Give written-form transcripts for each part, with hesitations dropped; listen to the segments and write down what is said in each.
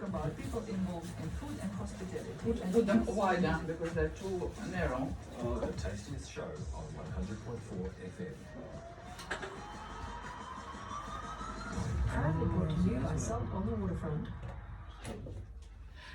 talk about people involved in food and hospitality. Put them wider because they're too narrow. The tastiest show on 100.4 FM. Proudly brought to you by Salt on the Waterfront.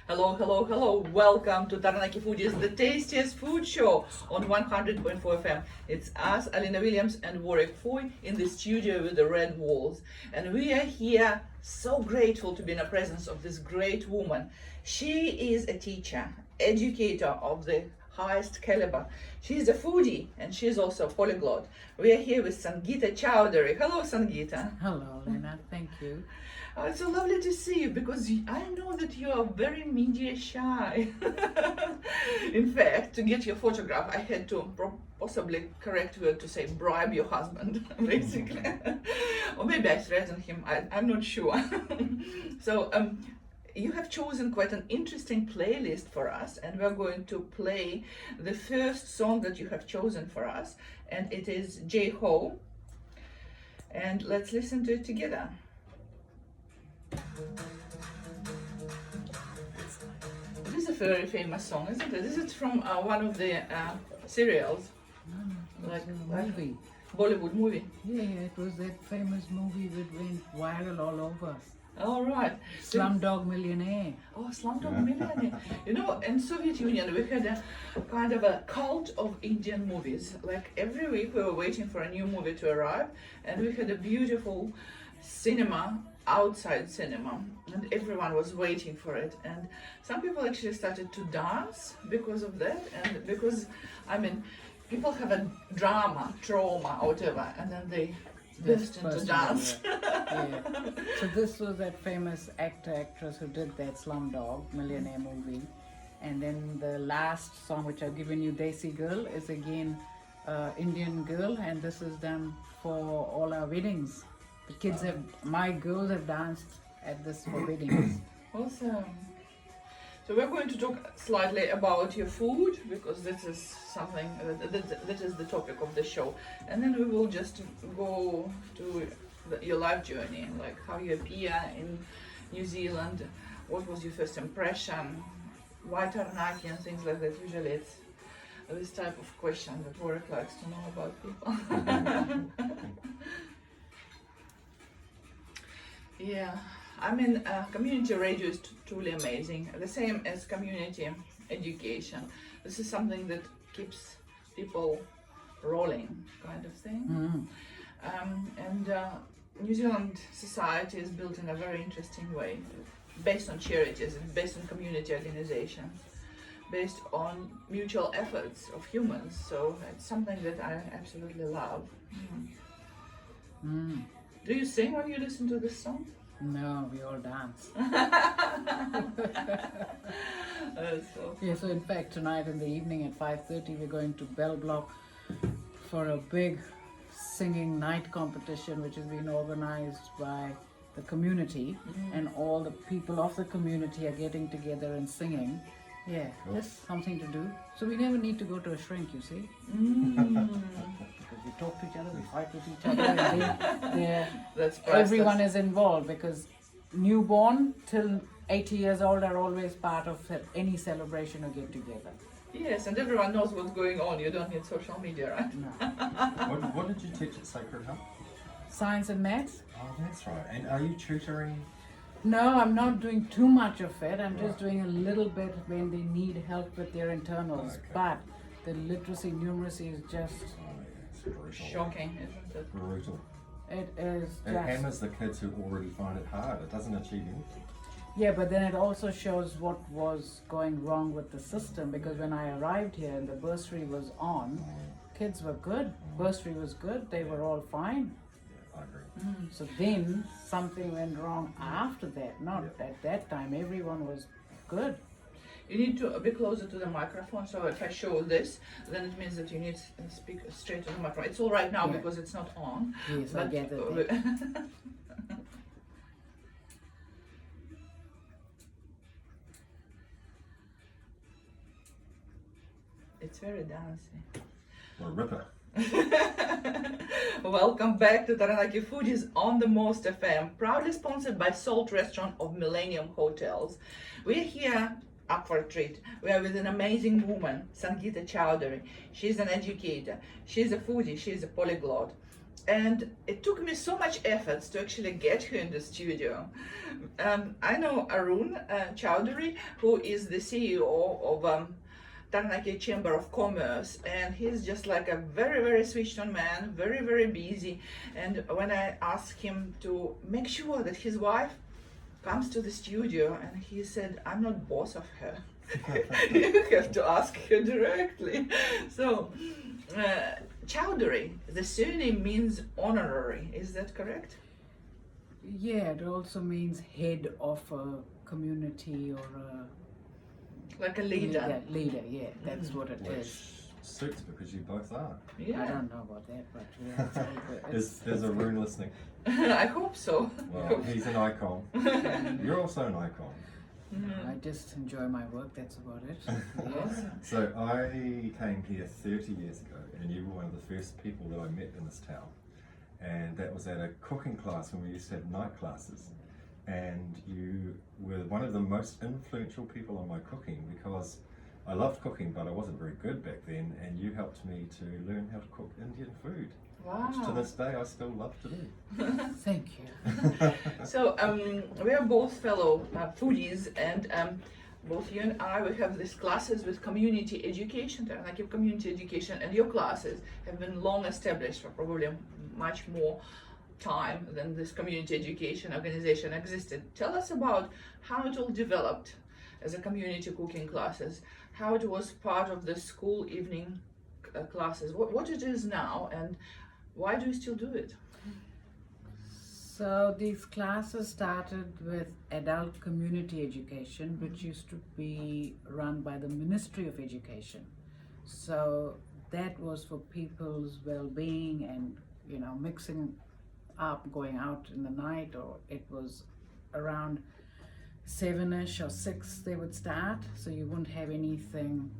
Hello, hello, hello. Welcome to Taranaki Foodies, the tastiest food show on 100.4 FM. It's us, Alina Williams and Warwick Foy, in the studio with the red walls. And we are here so grateful to be in the presence of this great woman. She is a teacher, educator of the highest caliber. She's a foodie and she's also a polyglot. We are here with Sangeeta Chaudhari. Hello, Sangeeta. Hello, Lena. Thank you. It's so lovely to see you because I know that you are very media shy. In fact, to get your photograph, I had to possibly correct word to say bribe your husband, basically. Or maybe I threatened him, I'm not sure. So you have chosen quite an interesting playlist for us, and we're going to play the first song that you have chosen for us, and it is J Ho. And let's listen to it together. It is a very famous song, isn't it? This is from one of the serials, Like a movie. Bollywood movie. Yeah, it was that famous movie that went viral all over. All right. Slumdog Millionaire. Oh, Slumdog Millionaire. You know, in Soviet Union, we had a kind of a cult of Indian movies. Like every week we were waiting for a new movie to arrive, and we had a beautiful cinema, outside cinema, and everyone was waiting for it. And some people actually started to dance because of that, and because, I mean, people have a drama, trauma, or whatever, and then they burst into dance. Yeah. So this was that famous actress who did that Slumdog Millionaire movie. And then the last song which I've given you, Desi Girl, is again Indian girl, and this is done for all our weddings. The kids my girls have danced at this for weddings. Awesome. So we're going to talk slightly about your food because this is something that is the topic of the show, and then we will just go to your life journey, like how you appear in New Zealand, what was your first impression, why Taranaki, and things like that. Usually it's this type of question that Warwick likes to know about people. Yeah, I mean, community radio is truly amazing. The same as community education. This is something that keeps people rolling, kind of thing. And New Zealand society is built in a very interesting way, based on charities, based on community organizations, based on mutual efforts of humans. So it's something that I absolutely love. Do you sing when you listen to this song? No, we all dance. So Yeah, so in fact tonight in the evening at 5:30 we're going to Bell Block for a big singing night competition which is being organized by the community, and all the people of the community are getting together and singing. Yeah, just something to do. So we never need to go to a shrink, you see. Because we talk to each other, we fight with each other, and that's everyone is involved, because newborn till 80 years old are always part of any celebration or get together. Yes, and everyone knows what's going on. You don't need social media, right? No. What did you teach at Sacred Heart? Science and maths? Oh, that's right. And are you tutoring? No, I'm not doing too much of it. I'm just doing a little bit when they need help with their internals. Okay. But the literacy, numeracy is just, It's brutal. Shocking, isn't it? Brutal. it is It just. hammers the kids who already find it hard. It doesn't achieve anything. Yeah, but then it also shows what was going wrong with the system, because when I arrived here and the bursary was on, kids were good, bursary was good, they were all fine. Yeah, I agree. So then something went wrong after that, not at that time, everyone was good. You need to be closer to the microphone. So if I show this, then it means that you need to speak straight to the microphone. It's all right now because it's not on. Yes, I But, get it. It's very dancey. Or a ripper. Welcome back to Taranaki Foodies on the Most FM, proudly sponsored by Salt Restaurant of Millennium Hotels. We're here up for a treat. We are with an amazing woman, Sangeeta Chaudhari. She's an educator, she's a foodie, she's a polyglot. And it took me so much efforts to actually get her in the studio. I know Arun Chaudhari, who is the CEO of Taranaki Chamber of Commerce, and he's just like a very, very switched on man, very, very busy. And when I asked him to make sure that his wife comes to the studio, and he said, I'm not boss of her. You have to ask her directly. So, Chaudhary, the surname means honorary, is that correct? Yeah, it also means head of a community or a Like a leader. Leader, yeah, that's what it Which is. suits because you both are. I Yeah, don't know about that, but yeah, it's all good. Is Arun listening? I hope so. Well, he's an icon. You're also an icon. I just enjoy my work, that's about it. Yes. So I came here 30 years ago, and you were one of the first people that I met in this town. And that was at a cooking class when we used to have night classes. And you were one of the most influential people on my cooking because I loved cooking, but I wasn't very good back then. And you helped me to learn how to cook Indian food, which to Wow. this day I still love to do. Thank you. So we are both fellow foodies, and both you and I, we have these classes with community education, Taranaki community education, and your classes have been long established for probably much more time than this community education organization existed. Tell us about how it all developed as a community cooking classes, how it was part of the school evening classes, what it is now, and why do you still do it? So these classes started with adult community education, which used to be run by the Ministry of Education. So that was for people's well-being and, you know, mixing up, going out in the night, or it was around 7ish or 6 they would start, so you wouldn't have anything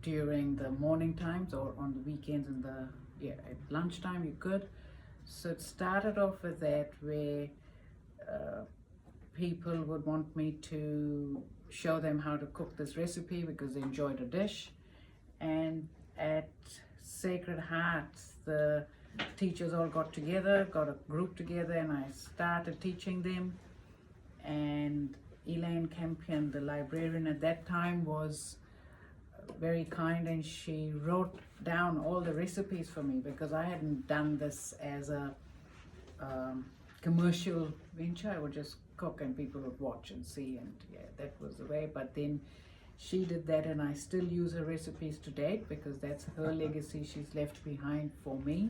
during the morning times or on the weekends in the at lunchtime you could. So it started off with that, where people would want me to show them how to cook this recipe because they enjoyed a dish. And at Sacred Hearts, the teachers all got together, got a group together, and I started teaching them. And Elaine Campion, the librarian at that time, was very kind, and she wrote down all the recipes for me because I hadn't done this as a commercial venture. I would just cook and people would watch and see, and yeah, that was the way. But then she did that, and I still use her recipes to date because that's her legacy she's left behind for me.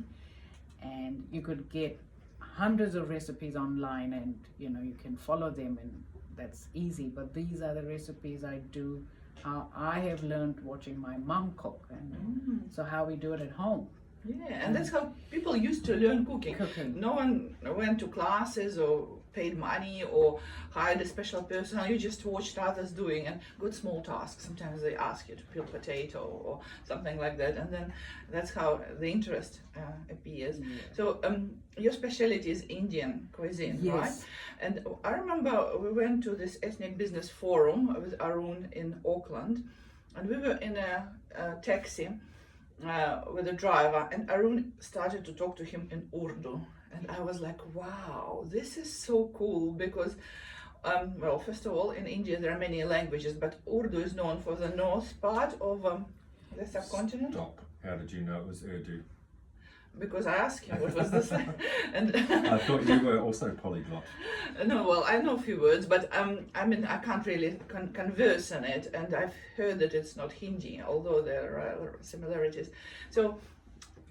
And you could get hundreds of recipes online, and you know, you can follow them, and that's easy. But these are the recipes I do how I have learned watching my mom cook, and so how we do it at home. Yeah, and that's how people used to learn cooking. Cooking. No one went to classes or paid money or hired a special person. You just watched others doing and good small tasks. Sometimes they ask you to peel potato or something like that, and then that's how the interest appears. Yeah. So your specialty is Indian cuisine, Yes. right? And I remember we went to this ethnic business forum with Arun in Auckland, and we were in a taxi with a driver, and Arun started to talk to him in Urdu, and I was like, wow, this is so cool because well, first of all, in India there are many languages, but Urdu is known for the north part of the subcontinent. Stop. How did you know it was Urdu? Because I asked him what was this, and I thought you were also polyglot. no, well, I know a few words, but I mean, I can't really converse in it, and I've heard that it's not Hindi, although there are similarities. So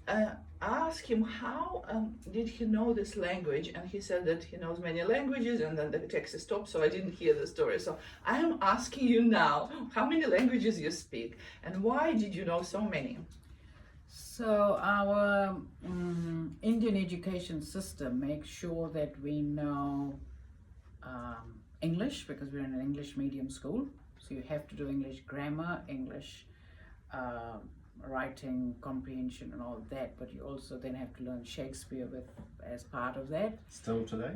I asked him how did he know this language, and he said that he knows many languages, and then the taxi stopped, so I didn't hear the story. So I am asking you now, how many languages you speak, and why did you know so many? So our Indian education system makes sure that we know English, because we're in an English medium school. So you have to do English grammar, English writing comprehension and all that, but you also then have to learn Shakespeare as part of that. Still today?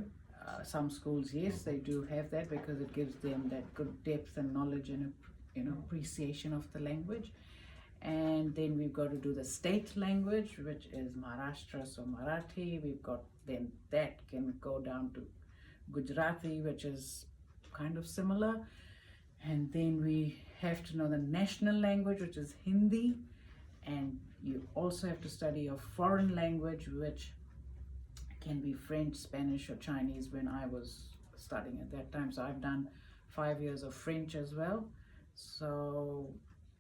Some schools, yes, they do have that because it gives them that good depth and knowledge and appreciation of the language. And then we've got to do the state language, which is Maharashtra, so Marathi. We've got then that can go down to Gujarati, which is kind of similar. And then we have to know the national language, which is Hindi. And you also have to study a foreign language, which can be French, Spanish, or Chinese when I was studying at that time. So I've done 5 years of French as well. So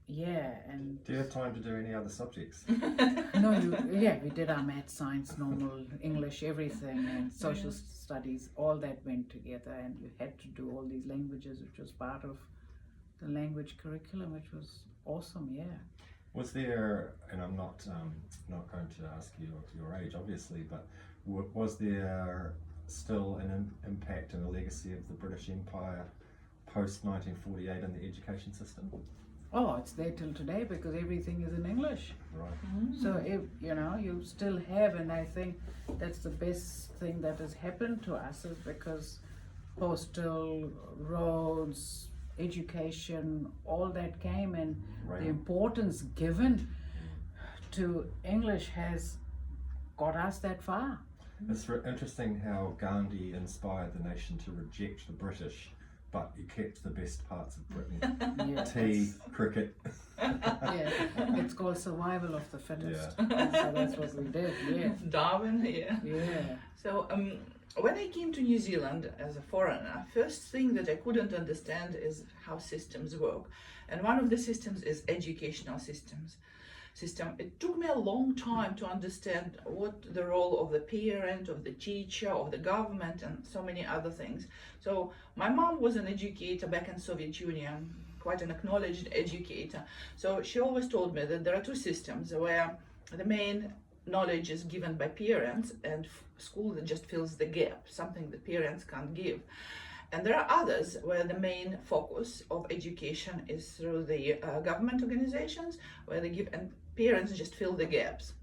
yeah, and Do you have time to do any other subjects? we did our math, science, normal, English, everything, and social studies, all that went together, and you had to do all these languages, which was part of the language curriculum, which was awesome, yeah. Was there, and I'm not going to ask you your age, obviously, but was there still an impact and a legacy of the British Empire post 1948 in the education system? Oh, it's there till today because everything is in English. Right. So if you still have, and I think that's the best thing that has happened to us is because postal, roads, education, all that came, and Right. the importance given to English has got us that far. It's interesting how Gandhi inspired the nation to reject the British, but he kept the best parts of Britain. Yeah, Tea, cricket. yeah, it's called survival of the fittest. Yeah. So that's what we did. Yeah, Darwin, yeah. yeah. So when I came to New Zealand as a foreigner, first thing that I couldn't understand is how systems work. And one of the systems is educational system. It took me a long time to understand what the role of the parent, of the teacher, of the government, and so many other things. So my mom was an educator back in Soviet Union, quite an acknowledged educator. So she always told me that there are two systems where the main knowledge is given by parents and school that just fills the gap, something that parents can't give. And there are others where the main focus of education is through the government organizations, where they give, and parents just fill the gaps.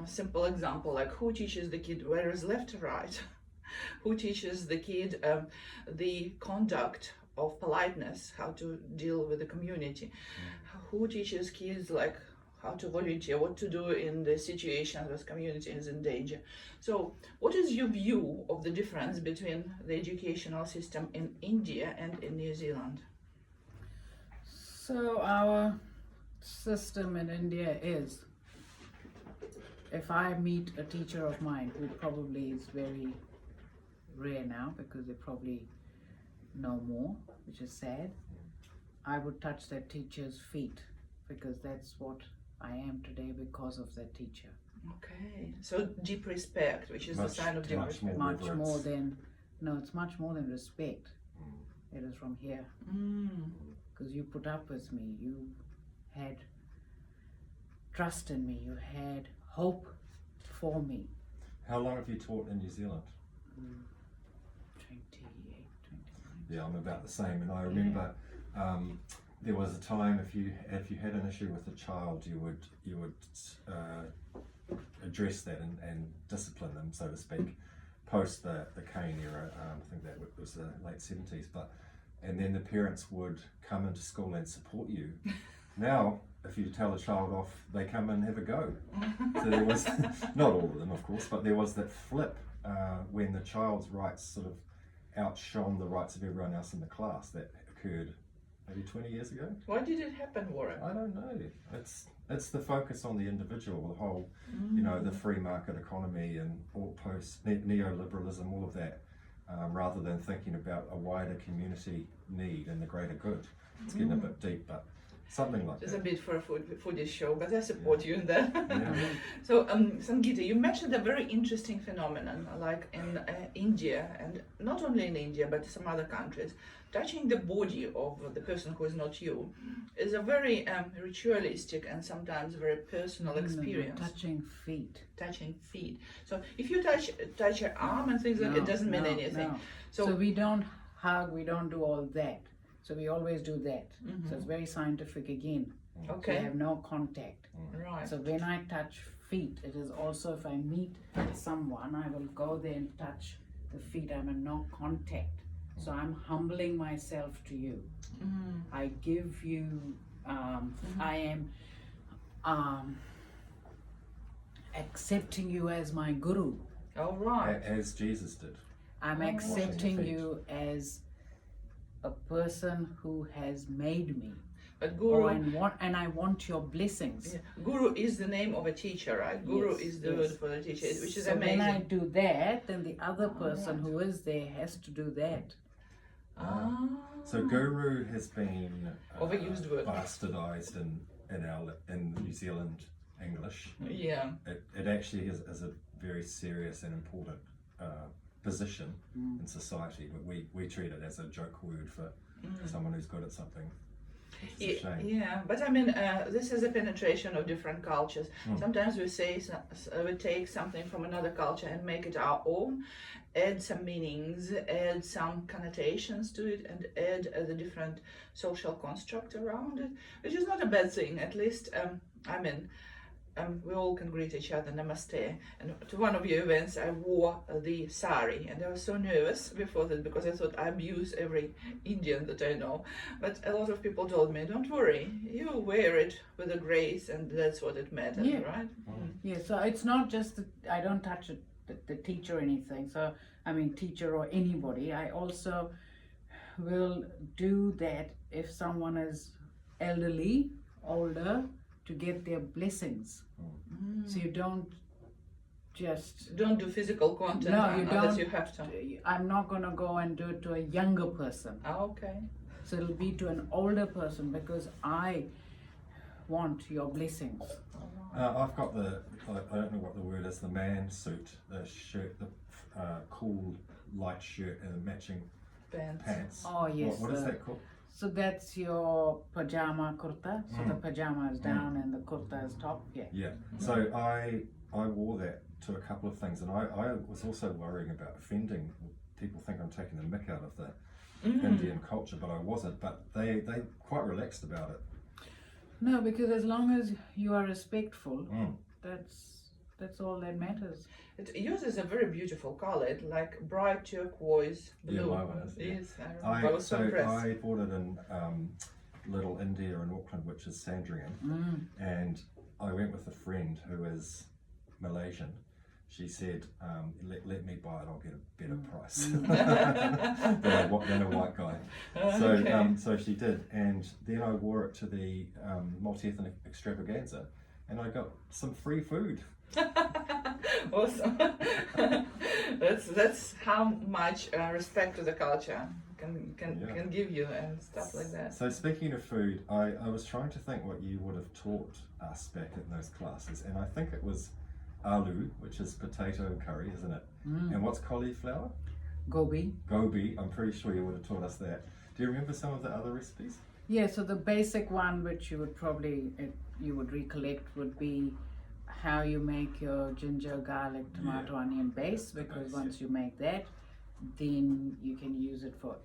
A simple example, like who teaches the kid where is left or right? Who teaches the kid the conduct of politeness, how to deal with the community? Who teaches kids like how to volunteer, what to do in the situation where community is in danger? So what is your view of the difference between the educational system in India and in New Zealand? So our system in India is, if I meet a teacher of mine who probably is very rare now because they probably know more, which is sad, I would touch that teacher's feet because that's what I am today because of that teacher. Okay, so deep respect, which is a sign of deep much respect. more. Much reverence. more than, no, it's much more than respect. It is from here. Because you put up with me, you had trust in me, you had hope for me. How long have you taught in New Zealand? 28, 29. Yeah, I'm about the same, and I remember there was a time if you had an issue with a child, you would address that and discipline them, so to speak, post the cane era. I think that was the late 70s, and then the parents would come into school and support you. Now, if you tell a child off, they come and have a go. So there was, not all of them of course, but there was that flip when the child's rights sort of outshone the rights of everyone else in the class. That occurred maybe 20 years ago. Why did it happen, Warren? I don't know. It's the focus on the individual, the whole, the free market economy and all post neoliberalism, all of that, rather than thinking about a wider community need and the greater good. It's getting a bit deep, but something like It's that. a bit for a foodish show, but I support you in that. Yeah. So, Sangeeta, you mentioned a very interesting phenomenon, like in India, and not only in India, but some other countries, touching the body of the person who is not you is a very ritualistic and sometimes very personal experience. Touching feet. Touching feet. So, if you touch your arm and things like it doesn't mean anything. No. So, So we don't hug, we don't do all that. So we always do that. So it's very scientific again. So you Okay. have no contact. Right. So when I touch feet, it is also if I meet someone, I will go there and touch the feet. I'm in no contact. So I'm humbling myself to you. I give you, I am accepting you as my guru. All right. As Jesus did. I'm Oh. accepting Washing you as a person who has made me. But Oh, guru, and I want your blessings. yeah, guru is the name of a teacher, right? Guru Yes, is the yes. word for the teacher, which is So amazing. when I do that, then the other person right. who is there has to do that. Ah. So guru has been Overused word. bastardized in New Zealand English. Yeah. It actually is a very serious and important position in society, but we treat it as a joke word for someone who's good at something. Which is a shame. Yeah, but I mean, this is a penetration of different cultures. Sometimes we say we take something from another culture and make it our own, add some meanings, add some connotations to it, and add the different social construct around it, which is not a bad thing. At least, I mean, we all can greet each other, namaste. And to one of your events, I wore the sari, and I was so nervous before that because I thought I abuse every Indian that I know. But a lot of people told me, don't worry, you wear it with a grace, and that's what it matters, Yeah. right? Yeah, so it's not just that I don't touch it, the teacher or anything. So, I mean, teacher or anybody. I also will do that if someone is elderly, older, to get their blessings. So you don't just, Don't do physical content No, you unless don't. you have to. I'm not going to go and do it to a younger person. Okay. So it'll be to an older person because I want your blessings. I've got I don't know what the word is, the man suit, the shirt, the cool light shirt and the matching pants. Oh, yes. What is that called? So that's your pajama kurta. So the pajama is down and the kurta is top. Yeah. Yeah. So I wore that to a couple of things, and I was also worrying about offending. People think I'm taking the mick out of the Indian culture, but I wasn't. But they quite relaxed about it. No, because as long as you are respectful, that's all that matters. Yours is a very beautiful color, it's like bright turquoise blue. Yeah, my one is. Yeah. Yes, I remember. I was so impressed. I bought it in Little India in Auckland, which is Sandringham, and I went with a friend who is Malaysian. She said, let me buy it, I'll get a better price than a white guy. So she did, and then I wore it to the multi-ethnic extravaganza, and I got some free food. Awesome. that's how much respect to the culture can give you and stuff like that. So speaking of food, I was trying to think what you would have taught us back in those classes, and I think it was aloo, which is potato curry, isn't it? And what's cauliflower? Gobi. Gobi. I'm pretty sure you would have taught us that. Do you remember some of the other recipes? Yeah, so the basic one which you would probably, you would recollect would be how you make your ginger, garlic, tomato, onion base, because once you make that, then you can use it for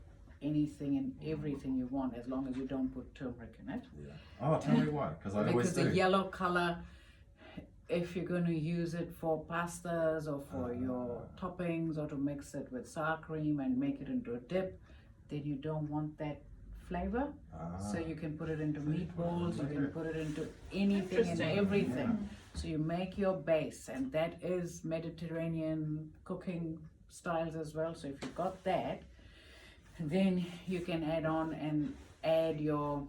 anything and everything you want, as long as you don't put turmeric in it. Yeah. Oh, tell me why, because I always Because do. the yellow color, if you're going to use it for pastas or for your toppings or to mix it with sour cream and make it into a dip, then you don't want that flavor. So you can put it into meatballs, you can put it into anything and Interesting. everything. So you make your base, and that is Mediterranean cooking styles as well. So if you've got that, then you can add on and add your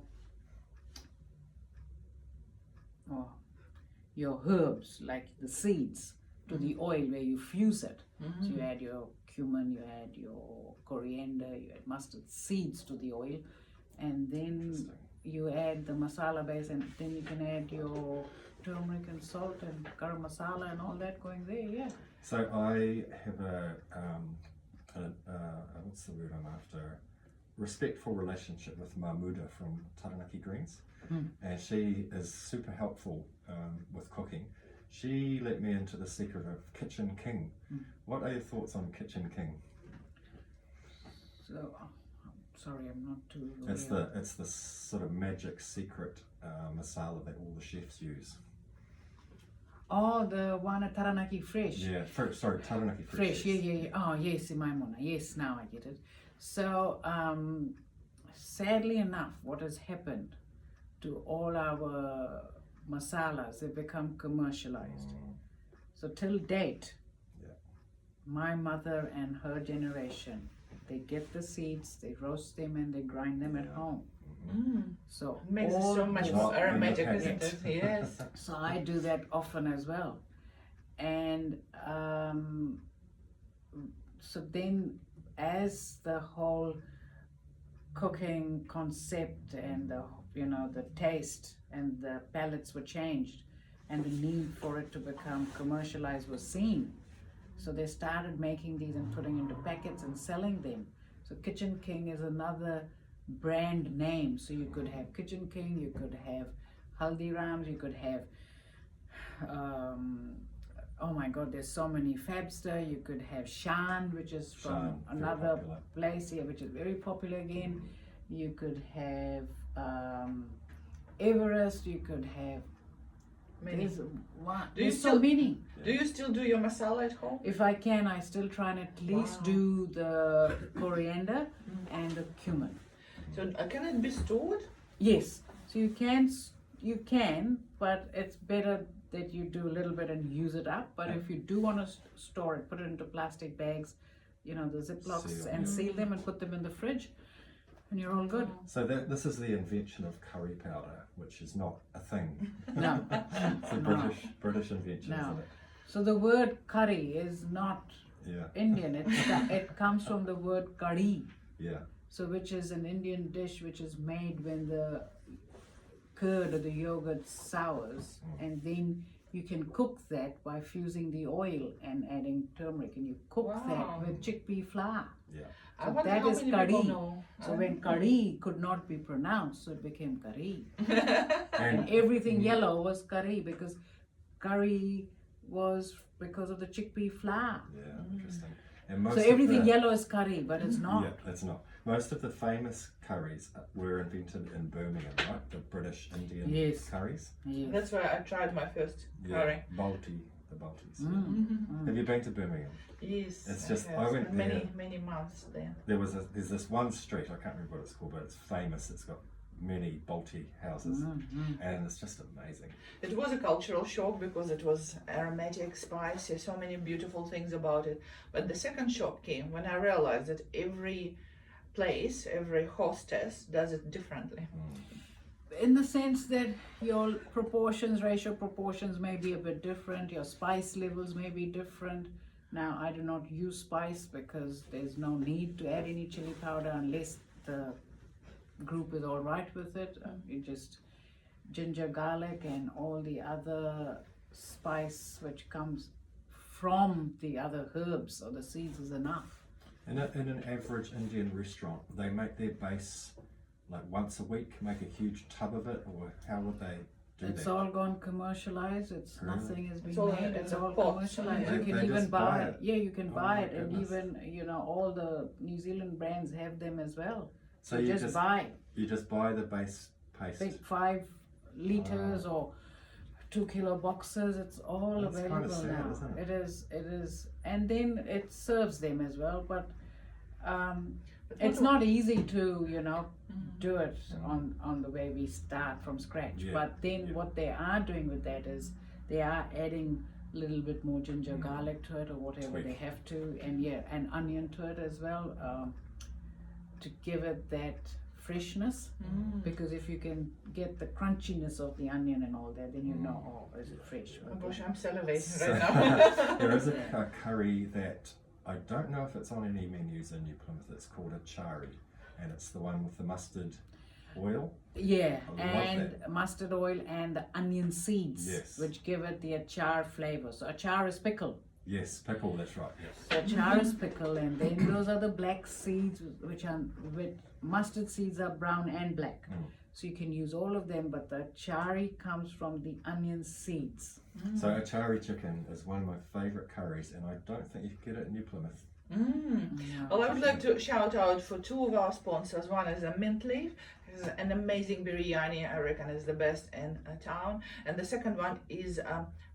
herbs, like the seeds, to the oil where you fuse it. So you add your cumin, you add your coriander, you add mustard seeds to the oil, and then you add the masala base, and then you can add your turmeric and salt and garam masala and all that going there. Yeah. So I have a what's the word I'm after? Respectful relationship with Mahmuda from Taranaki Greens, and she is super helpful with cooking. She let me into the secret of Kitchen King. What are your thoughts on Kitchen King? So sorry, I'm not too. It's the sort of magic secret masala that all the chefs use. Oh, the one at Taranaki Fresh. Yeah, Taranaki Fresh, yeah. Oh, yes, Maimona. Yes, now I get it. So, sadly enough, what has happened to all our masalas, they've become commercialized. So, till date, my mother and her generation, they get the seeds, they roast them, and they grind them at home. So Makes it so much more aromatic, isn't it? Yes. So I do that often as well. And so then as the whole cooking concept and the taste and the palates were changed and the need for it to become commercialized was seen, so they started making these and putting into packets and selling them. So Kitchen King is another brand name. So you could have Kitchen King, you could have Haldirams, you could have oh my god, there's so many, Fabster, you could have Shan, which is from another place here, which is very popular again. You could have Everest, you could have Many. There's so many. Do you still do your masala at home? If I can, I still try and at least do the coriander and the cumin. So can it be stored? Yes, so you can, but it's better that you do a little bit and use it up. But if you do want to store it, put it into plastic bags, the Ziplocs, and seal them and put them in the fridge, and you're all good. So this is the invention of curry powder, which is not a thing. No. It's a British invention, No. isn't it? So the word curry is not Yeah. Indian. It comes from the word curry. Yeah. So which is an Indian dish which is made when the curd or the yogurt sours, and then you can cook that by fusing the oil and adding turmeric, and you cook that with chickpea flour. Yeah. So wonder that how is many curry. people know. So when curry could not be pronounced, so it became curry. And Everything yellow was curry because curry was because of the chickpea flour. Yeah, interesting. And most So of everything the, yellow is curry, but it's not. Yeah, it's not. Most of the famous curries were invented in Birmingham, right? The British Indian Yes. curries. Yes. That's where I tried my first curry. The Baltis. Mm. Have you been to Birmingham? Yes. It's just- have. I went there. many months there. There's this one street, I can't remember what it's called, but it's famous. It's got many Balti houses, and it's just amazing. It was a cultural shock because it was aromatic, spicy, so many beautiful things about it. But the second shock came when I realized that every place, every hostess does it differently. In the sense that your racial proportions may be a bit different, your spice levels may be different. Now, I do not use spice because there's no need to add any chili powder unless the group is all right with it. You just ginger, garlic, and all the other spice which comes from the other herbs or the seeds is enough. In an average Indian restaurant, they make their base like once a week, make a huge tub of it, or how would they do It's that? all gone commercialized. Really? Nothing has been It's all made. in It's a all pot. commercialized. They- You can they even just buy it? Yeah, you can Oh buy my it, and goodness. even all the New Zealand brands have them as well. So you you just just buy you just buy the base paste. big 5 liters or 2 kilo boxes. It's all That's kinda available sad, now. isn't it? It is, and then it serves them as well. But But it's what not easy to do it on the way we start from scratch. Yeah, But then yeah. what they are doing with that is they are adding a little bit more ginger, garlic to it, or whatever Tweak. they have to, and onion to it as well, to give it that freshness. Because if you can get the crunchiness of the onion and all that, then you know, oh, is it fresh? Oh gosh, I'm salivating So- right now. There is a curry that I don't know if it's on any menus in New Plymouth. It's called a chari, and it's the one with the mustard oil. Yeah, I love and mustard oil and the onion seeds, Yes. which give it the achar flavor. So achar is pickle. Yes, pickle. That's right. Yes. So achar is pickle, and then those are the black seeds, with mustard seeds are brown and black. So you can use all of them, but the chari comes from the onion seeds. So a chari chicken is one of my favourite curries, and I don't think you can get it in New Plymouth. Yeah. Well, I would like to shout out for two of our sponsors. One is a Mint Leaf. It's an amazing biryani, I reckon is the best in town. And the second one is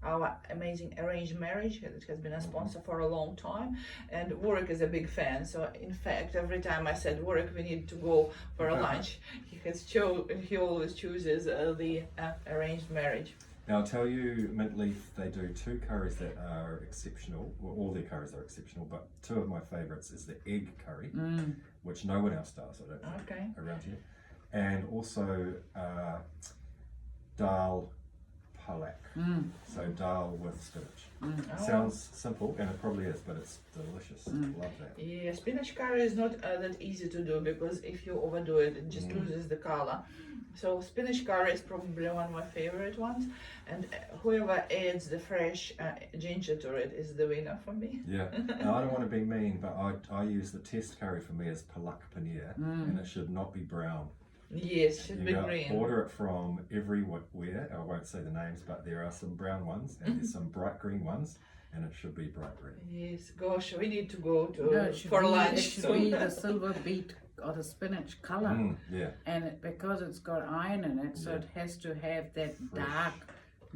our amazing Arranged Marriage. It has been a sponsor for a long time. And Warwick is a big fan. So in fact, every time I said, Warwick, we need to go for a lunch, he always chooses the Arranged Marriage. Now I'll tell you, Mint Leaf, they do two curries that are exceptional. Well, all their curries are exceptional, but two of my favourites is the egg curry, which no one else does, I don't think, Okay. around here. And also dal palak, so dal with spinach. It sounds simple, and it probably is, but it's delicious. Love that. Yeah, spinach curry is not that easy to do because if you overdo it, it just loses the color. So spinach curry is probably one of my favorite ones, and whoever adds the fresh ginger to it is the winner for me. Yeah, now I don't want to be mean, but I use the test curry for me as palak paneer, and it should not be brown. Yes, should You be gotta green. order it from everywhere. I won't say the names, but there are some brown ones and there's some bright green ones, and it should be bright green. Yes, gosh, we need to go to No, it should for be, lunch It should soon. be the silver beet or the spinach color. Yeah, And because it's got iron in it, so it has to have that dark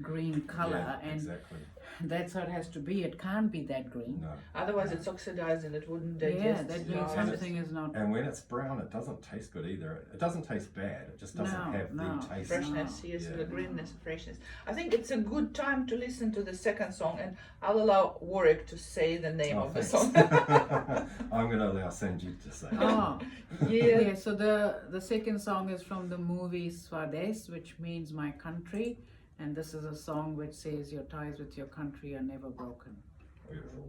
green color, yeah, and exactly. that's how it has to be. It can't be that green. No, Otherwise, it's oxidized and it wouldn't Yeah, digest. that well. means something is not. and when it's brown, it doesn't taste good either. It doesn't taste bad. It just doesn't No, have no. the taste. Freshness, yes, Yeah. the greenness, freshness. I think it's a good time to listen to the second song, and I'll allow Warwick to say the name Oh, of the thanks. song. I'm going to allow Sangeeta to say. it. Oh, Yeah. yeah. So the second song is from the movie Swades, which means my country, and this is a song which says your ties with your country are never broken. Beautiful.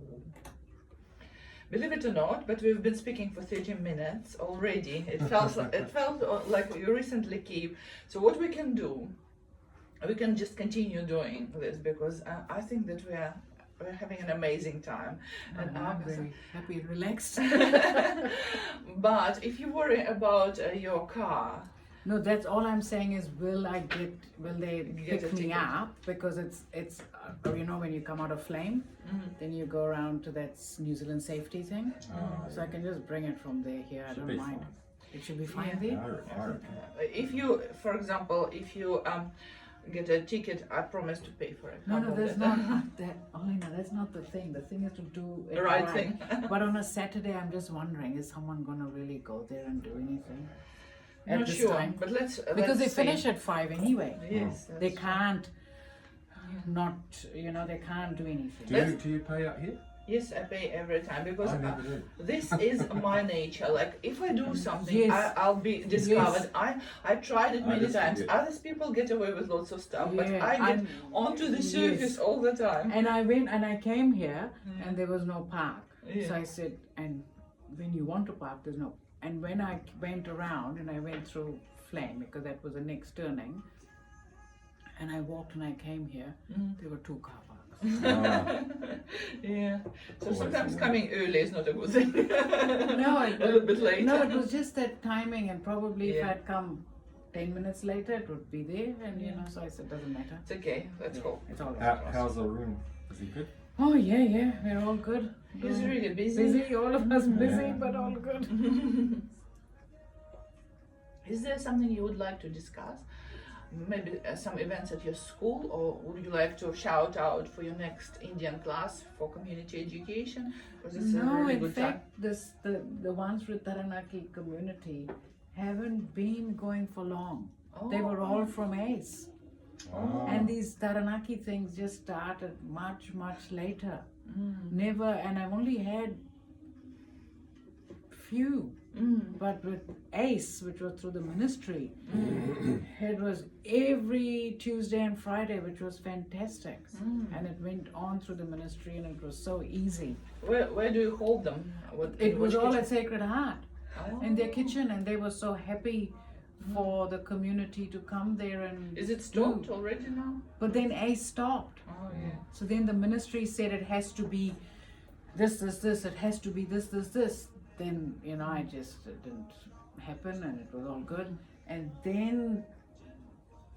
Believe it or not, but we've been speaking for 30 minutes already. It felt like we recently came. So what we can do, we can just continue doing this because I think that we're having an amazing time. And I'm very happy and relaxed. but if you worry about your car, No, that's all I'm saying is will they Get a pick me ticket. up, because it's you know, when you come out of Flame, then you go around to that New Zealand safety thing, so I can just bring it from there here. I Should don't be mind. fine. It should be fine Yeah. there. I reckon. if you, for example, if you get a ticket, I promise to pay for it. No, How no, about that's that? not that. Olena, that's not the thing. The thing is to do it The right thing. But on a Saturday, I'm just wondering, is someone gonna really go there and do anything at Not this sure, time? but let's Because they let's see. finish at 5 anyway. Yes, They that's- can't not, you know, they can't do anything. Do you pay out here? Yes, I pay every time because I never do. this is my nature. Like if I do something, Yes. I'll be discovered. I tried it I many just times. forget. Other people get away with lots of stuff, but Yeah, I get I'm- onto the yes. surface all the time. And I went and I came here and there was no park. Yeah. So I said, and when you want to park, there's no. And when I went around and I went through Flame, because that was the next turning, and I walked and I came here, there were 2 car parks. Ah, Yeah. So Always sometimes the way. coming early is not a good thing. No, a little bit late. No, it was just that timing, and probably if Yeah. I'd come 10 minutes later, it would be there, and you know, so I said, doesn't matter. It's okay. Let's go. It's all How, right. how's Arun? Is he good? Oh yeah, we're all good. He's really busy. Busy, all of us busy, Yeah. but all good. Is there something you would like to discuss? Maybe some events at your school, or would you like to shout out for your next Indian class for community education? Because it's a No, really in good fact, the ones with Taranaki community haven't been going for long. time. They were all from ACE. Oh. And these Taranaki things just started much, much later. Never, and I've only had few. But with ACE, which was through the ministry, it was every Tuesday and Friday, which was fantastic. And it went on through the ministry, and it was so easy. Where do you hold them? It was all at at Sacred Heart in their kitchen, and they were so happy for the community to come there and Is it do. stopped already now? But then ACE stopped. Oh yeah. So then the ministry said it has to be this, it has to be this. Then, you know, it didn't happen, and it was all good. And then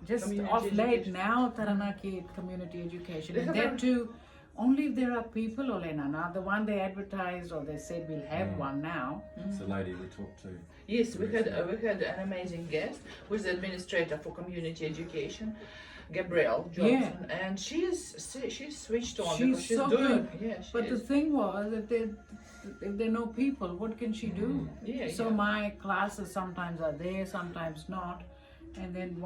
just Community off late education. now, Taranaki community education. They And have that a- too Only if there are people, Olena. Now, the one they advertised or they said we'll have one now. It's a lady we talked to. Yes, we had an amazing guest, who is the administrator for community education, Gabrielle Johnson, and she's switched on She's because she's so doing. good. Yeah, she But is. the thing was that if there are no people, what can she do? Yeah, So yeah. my classes sometimes are there, sometimes not. And then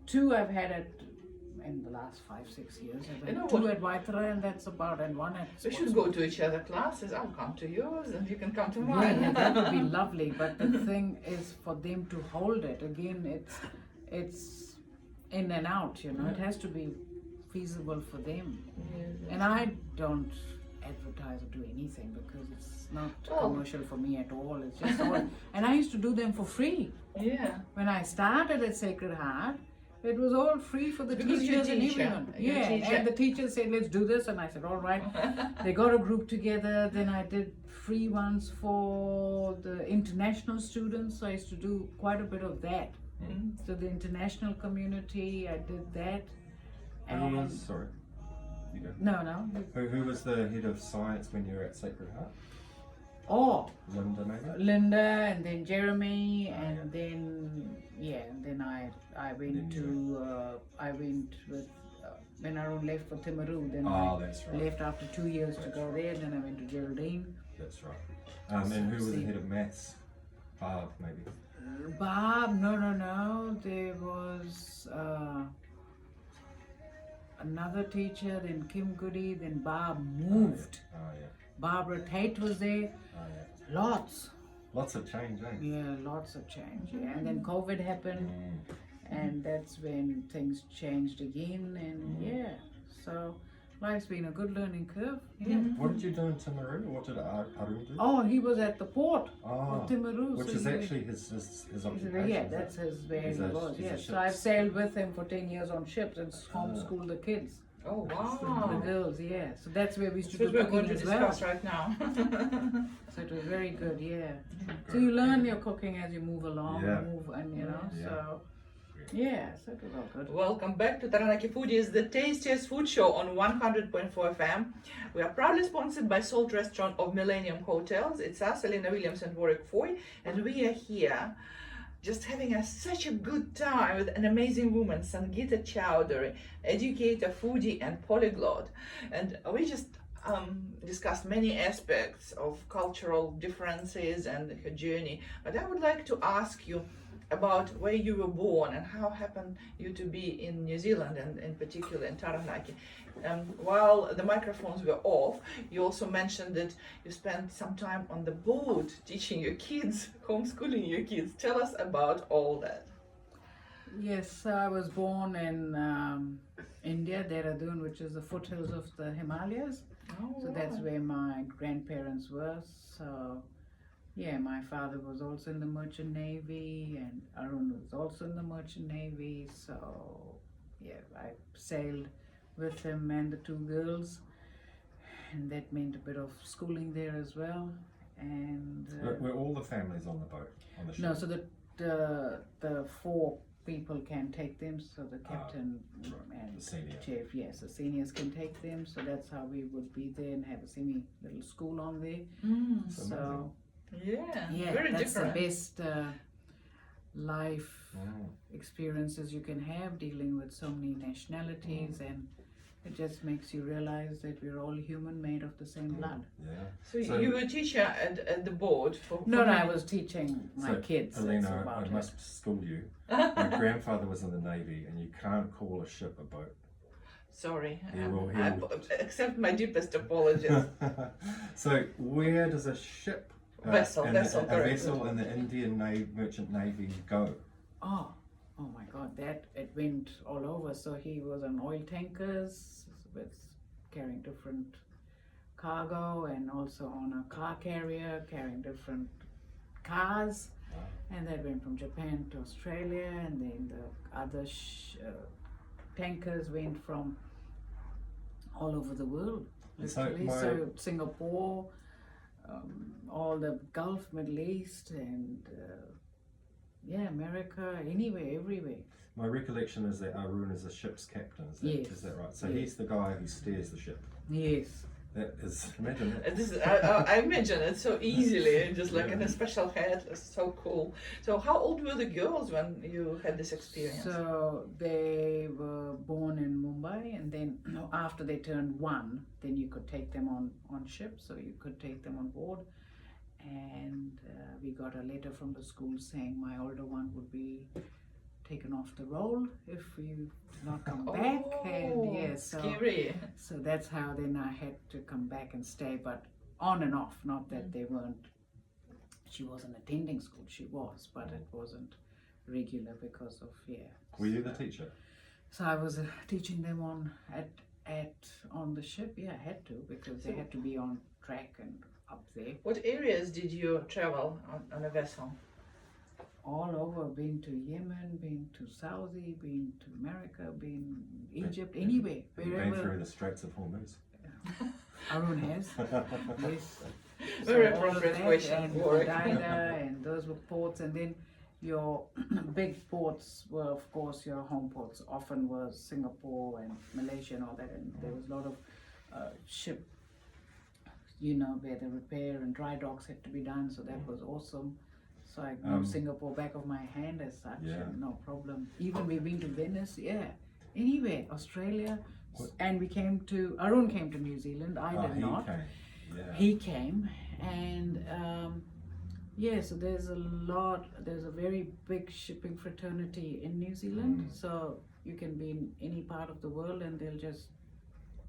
two I've had at in the last 5-6 years. I've You know had two what? at Waitara, and that's about, and one at We should go to each other classes. I'll come to yours, and you can come to Yeah, mine. yeah, that would be lovely. But the thing is for them to hold it again. It's in and out. You know, it has to be feasible for them. And I don't advertise or do anything because it's not Oh. commercial for me at all. It's just all. And I used to do them for free Yeah. when I started at Sacred Heart. It was all free for the Because you're a teachers and teacher. everyone. You're a Yeah, teacher. and the teachers said, let's do this. And I said, all right. They got a group together. Then I did free ones for the international students. So I used to do quite a bit of that. So the international community, I did that. Who was, sorry, you go. No. Who was the head of science when you were at Sacred Heart? Oh, Linda, maybe? Linda, and then Jeremy, Oh, and then I went to I went with when Arun left for Timaru. Then Oh, I that's right. left after 2 years to go there. Then I went to Geraldine. That's right. And who was the head of maths? Barb, maybe. Bob, no. There was another teacher. Then Kim Goody. Then Bob moved. Oh, yeah. Barbara Tate was there. Oh, yeah. Lots. Lots of change, eh? Yeah, lots of change. Yeah. And then COVID happened. And that's when things changed again, and yeah, so life's been a good learning curve. Yeah. What did you do in Timaru? What did Arun do? Oh, he was at the port Oh, of Timaru. which so is he- actually his occupation. yeah, that's his where He's he a- was. he's a Yeah, ship's- so I've sailed with him for 10 years on ships and homeschooled the kids, Oh the wow. girls. Yeah, so that's where we used to That's do what we're going cooking to as well. discuss right now. So it was very good. Yeah. So you learn your cooking as you move along, Yeah. and you know. Yeah. So yeah, so it was all good. Welcome back to Taranaki Foodies, the tastiest food show on 100.4 FM. We are proudly sponsored by Salt Restaurant of Millennium Hotels. It's us, Elena Williams and Warwick Foy, and we are here just having such a good time with an amazing woman, Sangeeta Chaudhari, educator, foodie, and polyglot. And we just discussed many aspects of cultural differences and her journey. But I would like to ask you about where you were born and how happened you to be in New Zealand and in particular in Taranaki. While the microphones were off, you also mentioned that you spent some time on the boat teaching your kids, homeschooling your kids. Tell us about all that. Yes, I was born in India, Dehradun, which is the foothills of the Himalayas. Oh, So that's where my grandparents were. So, yeah, my father was also in the Merchant Navy, and Arun was also in the Merchant Navy. So, yeah, I sailed with him and the two girls, and that meant a bit of schooling there as well. And Were all the families on the boat, on the ship? no, so the four people can take them. So the captain and the senior. chief, yes, the seniors can take them. So that's how we would be there and have a semi little school on there. It's So yeah, yeah, very that's different. the best life Mm. experiences you can have, dealing with so many nationalities, and it just makes you realize that we're all human, made of the same blood. Yeah. So, So- you were a teacher at the board for No, many- I was teaching my So, kids. that's Elena, about I it. must school you. My grandfather was in the Navy, and you can't call a ship a boat. Sorry, He will- accept my deepest apologies. So, where does a ship, Vessel, a correct. vessel in the Indian Merchant Navy go? Oh my God, that it went all over. So he was on oil tankers with carrying different cargo, and also on a car carrier carrying different cars. And that went from Japan to Australia, and then the other tankers went from all over the world. So Literally. my- So Singapore, all the Gulf, Middle East, and yeah, America, anywhere, everywhere. My recollection is that Arun is a ship's captain. Yes. Is that right? So Yes. he's the guy who steers the ship. Yes. That is, imagine that. I imagine it so easily, just like in a special hat. It's so cool. So how old were the girls when you had this experience? So they were born in Mumbai, and then after they turned 1, then you could take them on ship, so you could take them on board. And we got a letter from the school saying my older one would be taken off the roll if we did not come back. And yeah, scary. so that's how then I had to come back and stay, but on and off, not that they weren't, she wasn't attending school, she was, but it wasn't regular because of, Were you the teacher? So I was teaching them on the ship. I had to, because they had to be on track and up there. What areas did you travel on a vessel? All over, been to Yemen, been to Saudi, been to America, been Egypt, anywhere, Have you been wherever. through the Straits of Hormuz? Arun has, yes. Very all of appropriate that, question and for it. Hodeida, and those were ports, and then your big ports were, of course, your home ports. Often was Singapore and Malaysia and all that, and there was a lot of ship, where the repair and dry docks had to be done, so that was awesome. So I know Singapore back of my hand as such, and no problem. Even we've been to Venice, anywhere, Australia, and Arun came to New Zealand, I did not. He came, and so there's a very big shipping fraternity in New Zealand, so you can be in any part of the world and they'll just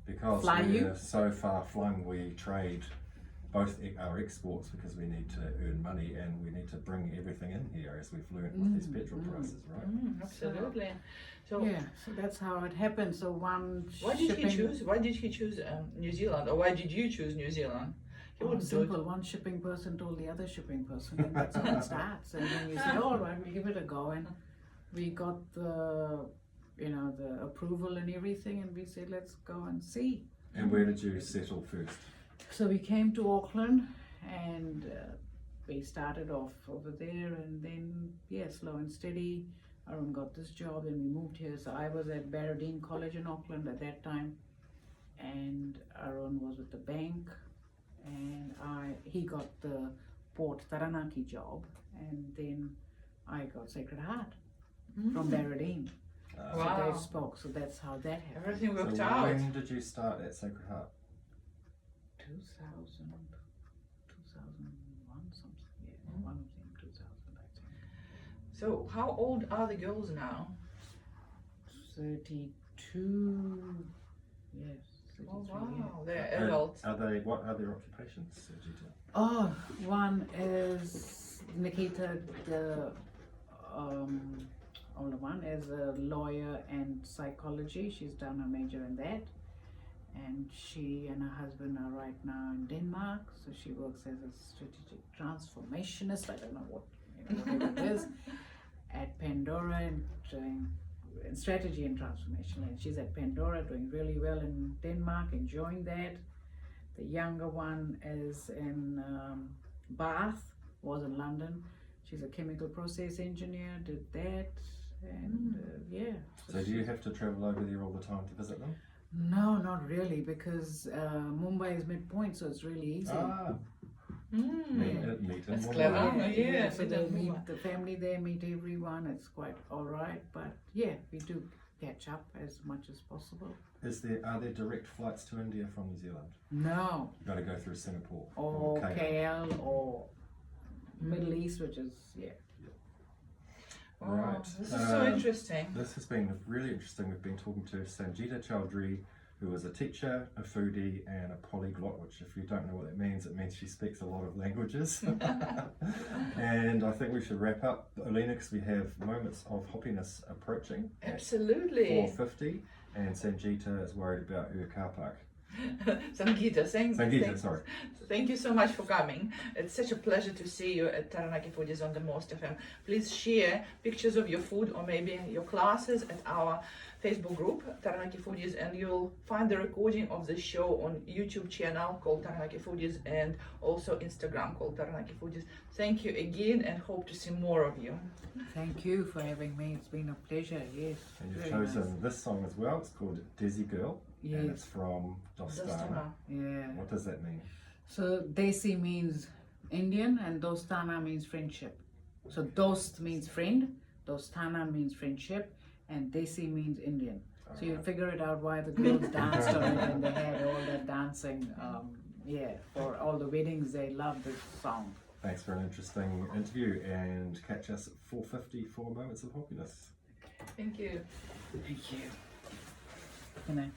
Because fly we're you. so far flung, we trade both our exports because we need to earn money and we need to bring everything in here, as we've learned with these petrol prices, right? Absolutely. So so that's how it happened. So one why did shipping, he choose New Zealand, or why did you choose New Zealand? He wouldn't do it. simple. One shipping person told the other shipping person, and that's how it starts. And then you say, all right, we'll give it a go. And we got the approval and everything, and we said, let's go and see. And where did you settle first? So we came to Auckland, and we started off over there, and then slow and steady. Arun got this job, and we moved here. So I was at Barradine College in Auckland at that time, and Arun was with the bank, and he got the Port Taranaki job, and then I got Sacred Heart from Barradine. So Wow. they spoke. So that's how that happened. Everything worked So out. when did you start at Sacred Heart? 2001 something, one of them, 2000 I think. So how old are the girls now? 32, yes, 33. Oh Yeah. wow, they're adults. What are their occupations, Sangeeta? Oh, one is Nikita, the older one, is a lawyer and psychology. She's done a major in that. And she and her husband are right now in Denmark, so she works as a strategic transformationist. I don't know what it is, at Pandora and doing strategy and transformation. And she's at Pandora doing really well in Denmark, enjoying that. The younger one is in Bath, was in London. She's a chemical process engineer, did that, and So do you have to travel over there all the time to visit them? No, not really, because Mumbai is midpoint, so it's really easy. Meet That's in clever. Mumbai. Yeah, so meet they in meet Mumbai. the family there, meet everyone. It's quite all right, but we do catch up as much as possible. Are there direct flights to India from New Zealand? No, You've got to go through Singapore or KL. KL or Middle East, which is Wow, Right. This is so interesting. This has been really interesting. We've been talking to Sangeeta Chaudhari, who is a teacher, a foodie, and a polyglot, which if you don't know what that means, it means she speaks a lot of languages. And I think we should wrap up, Alina, because we have moments of happiness approaching at Absolutely. 4:50, and Sangeeta is worried about her car park. Sangeeta, Sangeeta, sorry. Thank you so much for coming. It's such a pleasure to see you at Taranaki Foodies on the Most FM. Please share pictures of your food or maybe your classes at our Facebook group, Taranaki Foodies, and you'll find the recording of the show on YouTube channel called Taranaki Foodies and also Instagram called Taranaki Foodies. Thank you again and hope to see more of you. Thank you for having me. It's been a pleasure. Yes. And you've very chosen nice. this song as well. It's called Desi Girl, and Yes. it's from Dostana. Dostana. Yeah. What does that mean? So Desi means Indian and Dostana means friendship. So Dost means friend, Dostana means friendship, and Desi means Indian. So you figure it out why the girls danced on it and they had all that dancing. For all the weddings, they love this song. Thanks for an interesting interview, and catch us at 4:50 for Moments of Happiness. Thank you. Thank you. Good night.